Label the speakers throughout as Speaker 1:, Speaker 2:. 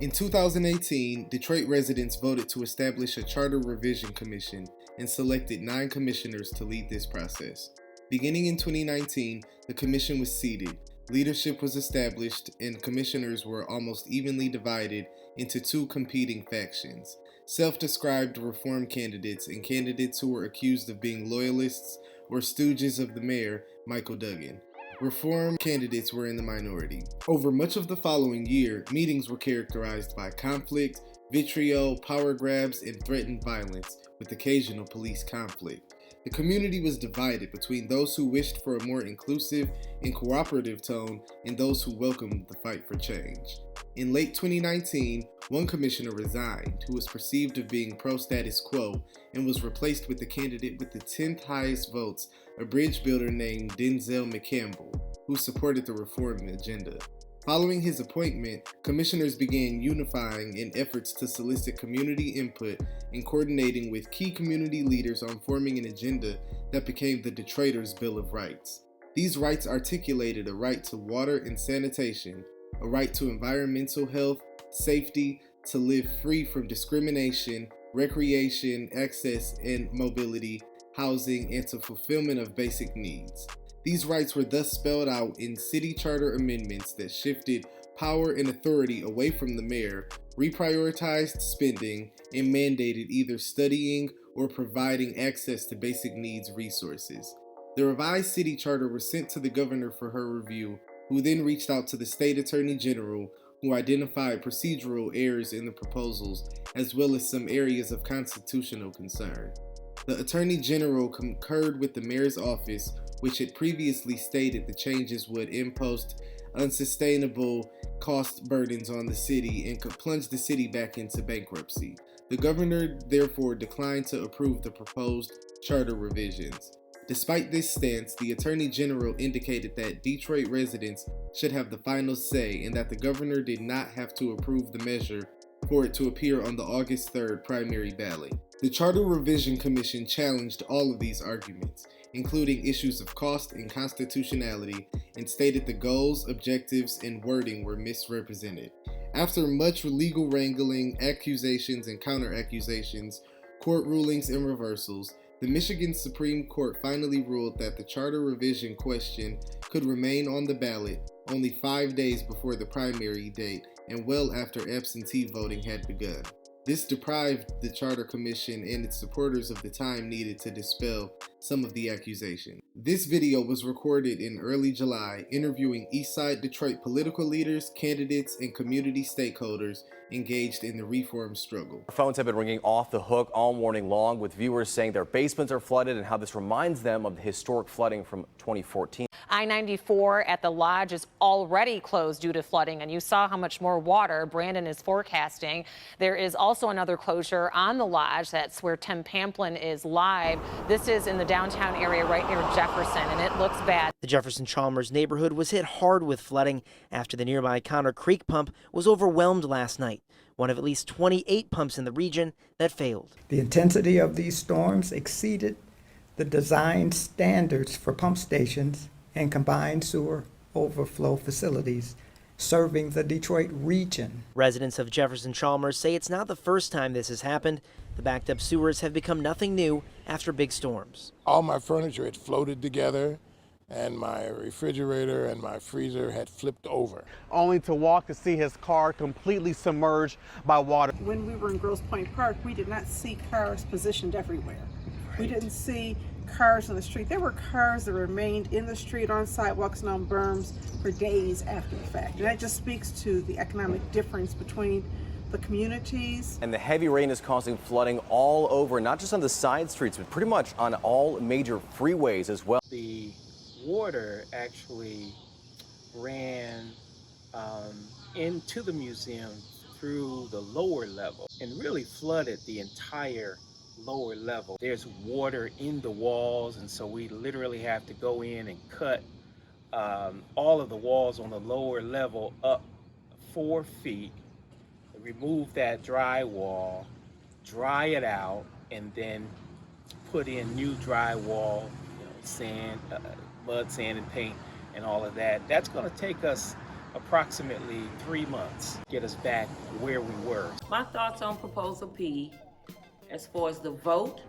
Speaker 1: In 2018, Detroit residents voted to establish a charter revision commission and selected 9 commissioners to lead this process. Beginning in 2019, the commission was seated, leadership was established, and commissioners were almost evenly divided into 2 competing factions: self-described reform candidates and candidates who were accused of being loyalists or stooges of the mayor, Michael Duggan. Reform candidates were in the minority. Over much of the following year, meetings were characterized by conflict, vitriol, power grabs, and threatened violence, with occasional police conflict. The community was divided between those who wished for a more inclusive and cooperative tone and those who welcomed the fight for change. In late 2019, one commissioner resigned, who was perceived of being pro-status quo, and was replaced with the candidate with the 10th highest votes, a bridge builder named Denzel McCampbell, who supported the reform agenda. Following his appointment, commissioners began unifying in efforts to solicit community input and coordinating with key community leaders on forming an agenda that became the Detroiters' Bill of Rights. These rights articulated a right to water and sanitation, a right to environmental health, safety, to live free from discrimination, recreation, access and mobility, housing, and to fulfillment of basic needs. These rights were thus spelled out in city charter amendments that shifted power and authority away from the mayor, reprioritized spending, and mandated either studying or providing access to basic needs resources. The revised city charter was sent to the governor for her review, who then reached out to the state attorney general, who identified procedural errors in the proposals as well as some areas of constitutional concern. The attorney general concurred with the mayor's office, which had previously stated the changes would impose unsustainable cost burdens on the city and could plunge the city back into bankruptcy. The governor therefore declined to approve the proposed charter revisions. Despite this stance, the attorney general indicated that Detroit residents should have the final say and that the governor did not have to approve the measure for it to appear on the August 3rd primary ballot. The Charter Revision Commission challenged all of these arguments, including issues of cost and constitutionality, and stated the goals, objectives, and wording were misrepresented. After much legal wrangling, accusations and counter-accusations, court rulings and reversals, the Michigan Supreme Court finally ruled that the charter revision question could remain on the ballot only 5 days before the primary date and well after absentee voting had begun. This deprived the Charter Commission and its supporters of the time needed to dispel some of the accusation. This video was recorded in early July, interviewing Eastside Detroit political leaders, candidates, and community stakeholders engaged in the reform struggle.
Speaker 2: Phones have been ringing off the hook all morning long, with viewers saying their basements are flooded and how this reminds them of the historic flooding from 2014.
Speaker 3: I-94 at the Lodge is already closed due to flooding, and you saw how much more water Brandon is forecasting. There is also another closure on the Lodge. That's where Tim Pamplin is live. This is in the downtown area right near Jefferson, and it looks bad.
Speaker 4: The Jefferson-Chalmers neighborhood was hit hard with flooding after the nearby Connor Creek pump was overwhelmed last night, one of at least 28 pumps in the region that failed.
Speaker 5: The intensity of these storms exceeded the design standards for pump stations and combined sewer overflow facilities serving the Detroit region.
Speaker 4: Residents of Jefferson-Chalmers say it's not the first time this has happened. The backed up sewers have become nothing new after big storms.
Speaker 6: All my furniture had floated together, and my refrigerator and my freezer had flipped over.
Speaker 7: Only to walk to see his car completely submerged by water.
Speaker 8: When we were in Grosse Pointe Park, we did not see cars positioned everywhere. We didn't see cars on the street. There were cars that remained in the street, on sidewalks and on berms for days after the fact. And that just speaks to the economic difference between the communities.
Speaker 2: And the heavy rain is causing flooding all over, not just on the side streets, but pretty much on all major freeways as well.
Speaker 9: The water actually ran into the museum through the lower level and really flooded the entire lower level. There's water in the walls, and so we literally have to go in and cut all of the walls on the lower level up 4 feet, remove that drywall, dry it out, and then put in new drywall, sand, mud, sand, and paint, and all of that. That's going to take us approximately 3 months, get us back where we were.
Speaker 10: My thoughts on Proposal P, as far as the vote,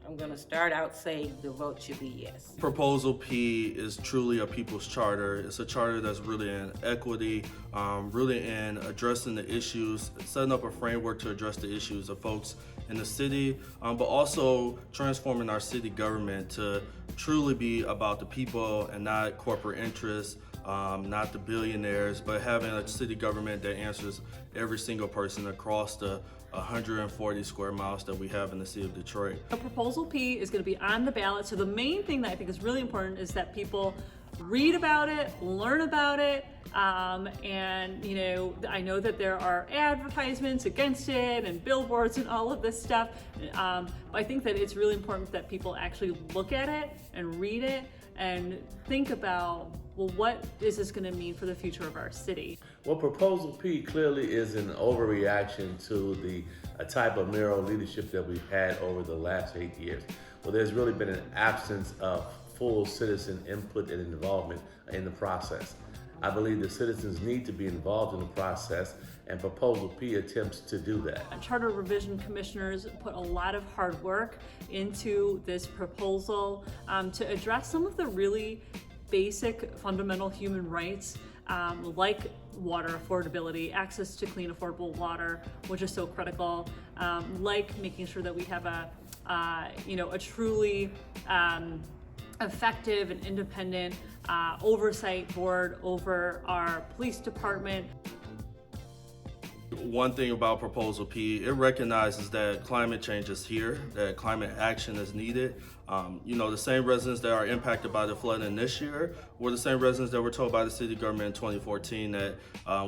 Speaker 10: I'm going to start out saying the vote should be yes.
Speaker 11: Proposal P is truly a people's charter. It's a charter that's really in equity, really in addressing the issues, setting up a framework to address the issues of folks in the city, but also transforming our city government to truly be about the people and not corporate interests, not the billionaires, but having a city government that answers every single person across the 140 square miles that we have in the city of Detroit.
Speaker 12: Proposal P is going to be on the ballot. So the main thing that I think is really important is that people read about it, learn about it, and I know that there are advertisements against it and billboards and all of this stuff. But I think that it's really important that people actually look at it and read it and think about, well, what is this going to mean for the future of our city?
Speaker 13: Well, Proposal P clearly is an overreaction to the type of mayoral leadership that we've had over the last 8 years. Well, there's really been an absence of full citizen input and involvement in the process. I believe the citizens need to be involved in the process, and Proposal P attempts to do that.
Speaker 12: Charter revision commissioners put a lot of hard work into this proposal to address some of the really basic fundamental human rights, like water affordability, access to clean, affordable water, which is so critical, like making sure that we have a truly effective and independent oversight board over our police department.
Speaker 11: One thing about Proposal P, it recognizes that climate change is here, that climate action is needed. The same residents that are impacted by the flooding this year were the same residents that were told by the city government in 2014 that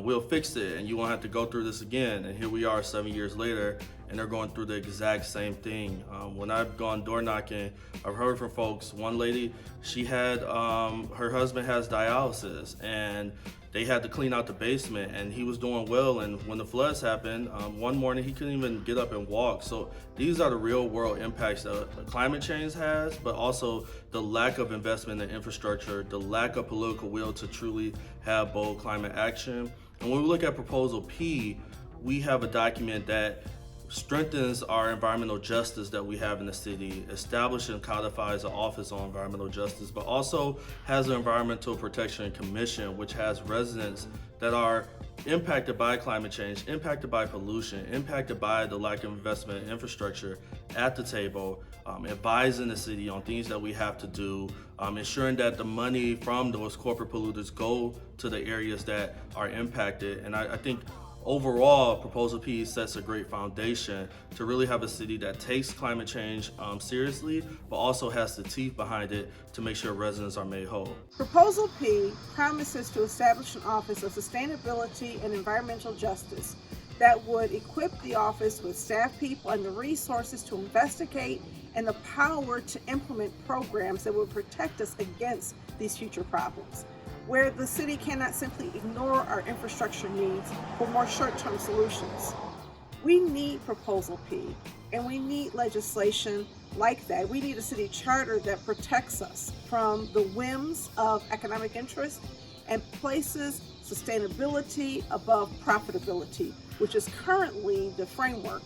Speaker 11: we'll fix it and you won't have to go through this again. And here we are 7 years later, and they're going through the exact same thing. When I've gone door knocking, I've heard from folks. One lady, she had, her husband has dialysis, and they had to clean out the basement, and he was doing well, and when the floods happened, one morning he couldn't even get up and walk. So these are the real world impacts that climate change has, but also the lack of investment in infrastructure, the lack of political will to truly have bold climate action. And when we look at Proposal P, we have a document that strengthens our environmental justice that we have in the city, establishes and codifies an Office on Environmental Justice, but also has an Environmental Protection Commission, which has residents that are impacted by climate change, impacted by pollution, impacted by the lack of investment in infrastructure at the table, advising the city on things that we have to do, ensuring that the money from those corporate polluters go to the areas that are impacted. And I think overall, Proposal P sets a great foundation to really have a city that takes climate change seriously, but also has the teeth behind it to make sure residents are made whole.
Speaker 8: Proposal P promises to establish an Office of Sustainability and Environmental Justice that would equip the office with staff people and the resources to investigate and the power to implement programs that would protect us against these future problems, where the city cannot simply ignore our infrastructure needs for more short-term solutions. We need Proposal P, and we need legislation like that. We need a city charter that protects us from the whims of economic interest and places sustainability above profitability, which is currently the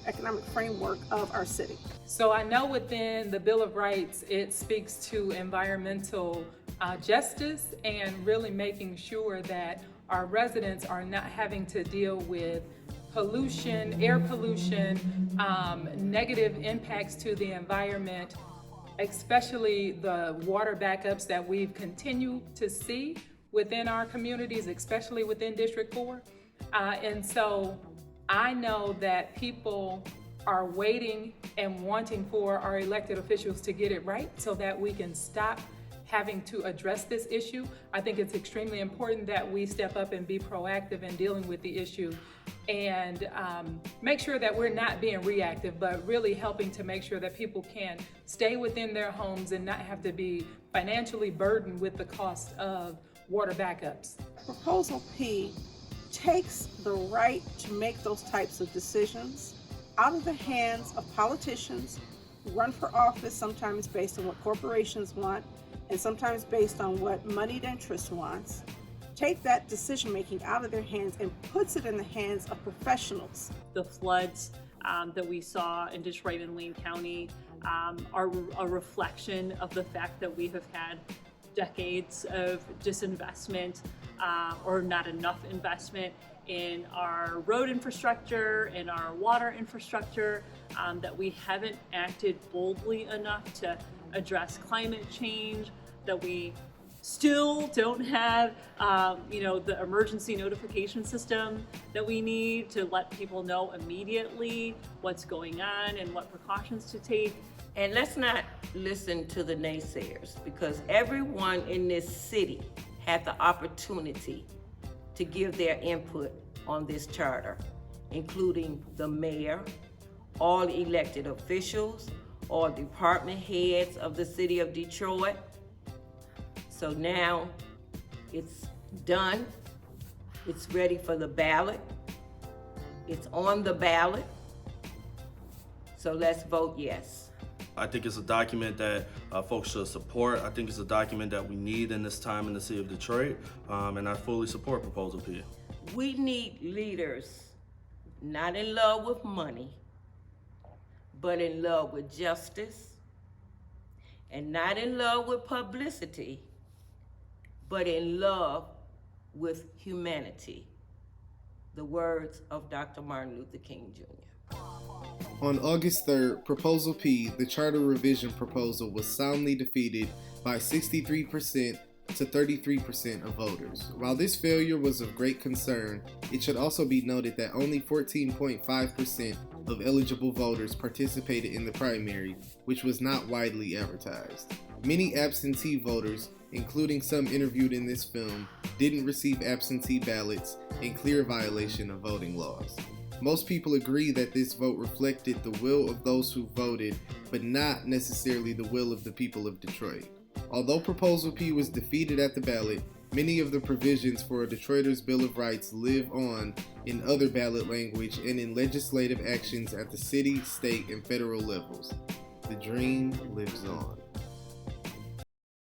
Speaker 8: economic framework of our city.
Speaker 14: So I know within the Bill of Rights, it speaks to environmental justice and really making sure that our residents are not having to deal with pollution, air pollution, negative impacts to the environment, especially the water backups that we've continued to see within our communities, especially within District 4. And so I know that people are waiting and wanting for our elected officials to get it right so that we can stop having to address this issue. I think it's extremely important that we step up and be proactive in dealing with the issue and make sure that we're not being reactive, but really helping to make sure that people can stay within their homes and not have to be financially burdened with the cost of water backups.
Speaker 8: Proposal P takes the right to make those types of decisions out of the hands of politicians who run for office, sometimes based on what corporations want, and sometimes based on what moneyed interest wants, take that decision making out of their hands and puts it in the hands of professionals.
Speaker 12: The floods that we saw in Detroit and Wayne County are a reflection of the fact that we have had decades of disinvestment or not enough investment in our road infrastructure, in our water infrastructure, that we haven't acted boldly enough to address climate change, that we still don't have, the emergency notification system that we need to let people know immediately what's going on and what precautions to take.
Speaker 10: And let's not listen to the naysayers, because everyone in this city had the opportunity to give their input on this charter, including the mayor, all elected officials, all department heads of the city of Detroit. So now it's done. It's ready for the ballot. It's on the ballot. So let's vote yes.
Speaker 11: I think it's a document that folks should support. I think it's a document that we need in this time in the city of Detroit, and I fully support Proposal P.
Speaker 10: We need leaders not in love with money, but in love with justice, and not in love with publicity, but in love with humanity. The words of Dr. Martin Luther King Jr.
Speaker 1: On August 3rd, Proposal P, the charter revision proposal, was soundly defeated by 63% to 33% of voters. While this failure was of great concern, it should also be noted that only 14.5% of eligible voters participated in the primary, which was not widely advertised. Many absentee voters, including some interviewed in this film, didn't receive absentee ballots, in clear violation of voting laws. Most people agree that this vote reflected the will of those who voted, but not necessarily the will of the people of Detroit. Although Proposal P was defeated at the ballot, many of the provisions for a Detroiter's Bill of Rights live on in other ballot language and in legislative actions at the city, state, and federal levels. The dream lives on.